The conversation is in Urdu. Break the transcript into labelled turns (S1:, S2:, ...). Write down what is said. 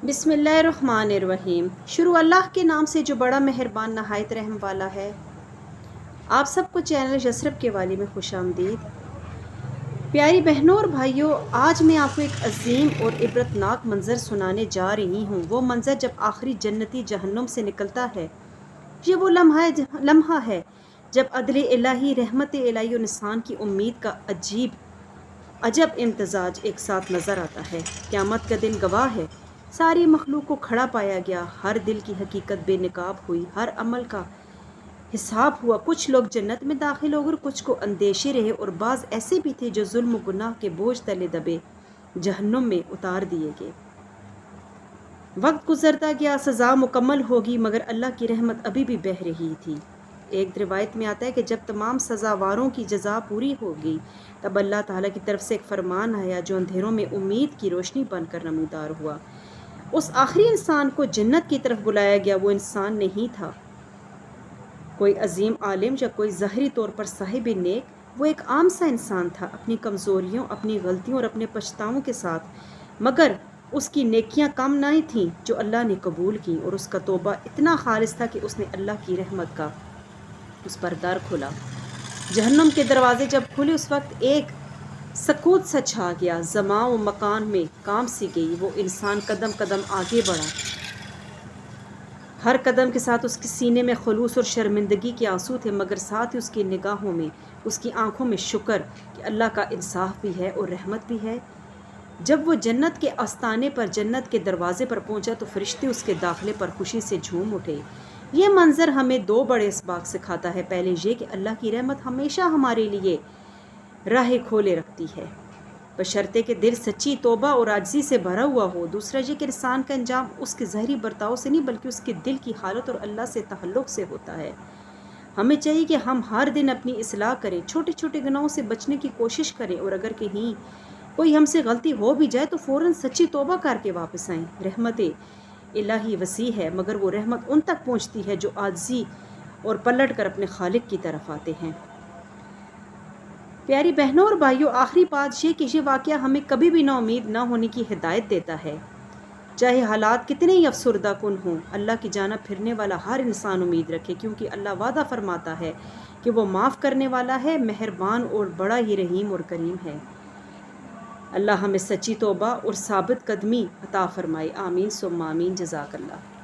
S1: بسم اللہ الرحمن الرحیم۔ شروع اللہ کے نام سے جو بڑا مہربان نہایت رحم والا ہے۔ آپ سب کو چینل یثرب کے والی میں خوش آمدید۔ پیاری بہنوں اور بھائیوں، آج میں آپ کو ایک عظیم اور عبرتناک منظر سنانے جا رہی ہوں۔ وہ منظر جب آخری جنتی جہنم سے نکلتا ہے۔ یہ وہ لمحہ ہے جب عدل الہی، رحمت الہی اور انسان کی امید کا عجب امتزاج ایک ساتھ نظر آتا ہے۔ قیامت کا دن گواہ ہے۔ ساری مخلوق کو کھڑا پایا گیا، ہر دل کی حقیقت بے نقاب ہوئی، ہر عمل کا حساب ہوا۔ کچھ لوگ جنت میں داخل ہو گئے، کچھ کو اندیشے رہے، اور بعض ایسے بھی تھے جو ظلم و گناہ کے بوجھ تلے دبے جہنم میں اتار دیے گئے۔ وقت گزرتا گیا، سزا مکمل ہوگی، مگر اللہ کی رحمت ابھی بھی بہہ رہی تھی۔ ایک روایت میں آتا ہے کہ جب تمام سزاواروں کی جزا پوری ہو گئی، تب اللہ تعالیٰ کی طرف سے ایک فرمان آیا جو اندھیروں میں امید کی روشنی بن کر نمودار ہوا۔ اس آخری انسان کو جنت کی طرف بلایا گیا۔ وہ انسان نہیں تھا کوئی عظیم عالم یا کوئی ظاہری طور پر صاحب نیک، وہ ایک عام سا انسان تھا، اپنی کمزوریوں، اپنی غلطیوں اور اپنے پچھتاووں کے ساتھ، مگر اس کی نیکیاں کم نہیں تھیں جو اللہ نے قبول کی، اور اس کا توبہ اتنا خالص تھا کہ اس نے اللہ کی رحمت کا اس پر در کھولا۔ جہنم کے دروازے جب کھلے، اس وقت ایک سکوت سا چھا گیا، زمان و مکان میں کام سی گئی۔ وہ انسان قدم قدم آگے بڑھا، ہر قدم کے ساتھ اس کے سینے میں خلوص اور شرمندگی کے آنسو تھے، مگر ساتھ ہی اس کی نگاہوں میں، اس کی آنکھوں میں شکر کہ اللہ کا انصاف بھی ہے اور رحمت بھی ہے۔ جب وہ جنت کے آستانے پر، جنت کے دروازے پر پہنچا تو فرشتے اس کے داخلے پر خوشی سے جھوم اٹھے۔ یہ منظر ہمیں دو بڑے اسباق سکھاتا ہے۔ پہلے یہ کہ اللہ کی رحمت ہمیشہ ہمارے لیے راہیں کھولے رکھتی ہے، بشرطے کہ دل سچی توبہ اور عاجزی سے بھرا ہوا ہو۔ دوسرا یہ کہ انسان کا انجام اس کے ظاہری برتاؤ سے نہیں بلکہ اس کے دل کی حالت اور اللہ سے تعلق سے ہوتا ہے۔ ہمیں چاہیے کہ ہم ہر دن اپنی اصلاح کریں، چھوٹے چھوٹے گناہوں سے بچنے کی کوشش کریں، اور اگر کہیں کوئی ہم سے غلطی ہو بھی جائے تو فوراً سچی توبہ کر کے واپس آئیں۔ رحمت الہی وسیع ہے، مگر وہ رحمت ان تک پہنچتی ہے جو عاجزی اور پلٹ کر اپنے خالق کی طرف آتے ہیں۔ پیاری بہنوں اور بھائیوں، آخری بات یہ کہ یہ واقعہ ہمیں کبھی بھی نا امید نہ ہونے کی ہدایت دیتا ہے۔ چاہے حالات کتنے ہی افسردہ کن ہوں، اللہ کی جانب پھرنے والا ہر انسان امید رکھے، کیونکہ اللہ وعدہ فرماتا ہے کہ وہ معاف کرنے والا ہے، مہربان اور بڑا ہی رحیم اور کریم ہے۔ اللہ ہمیں سچی توبہ اور ثابت قدمی عطا فرمائے۔ آمین ثم آمین۔ جزاک اللہ۔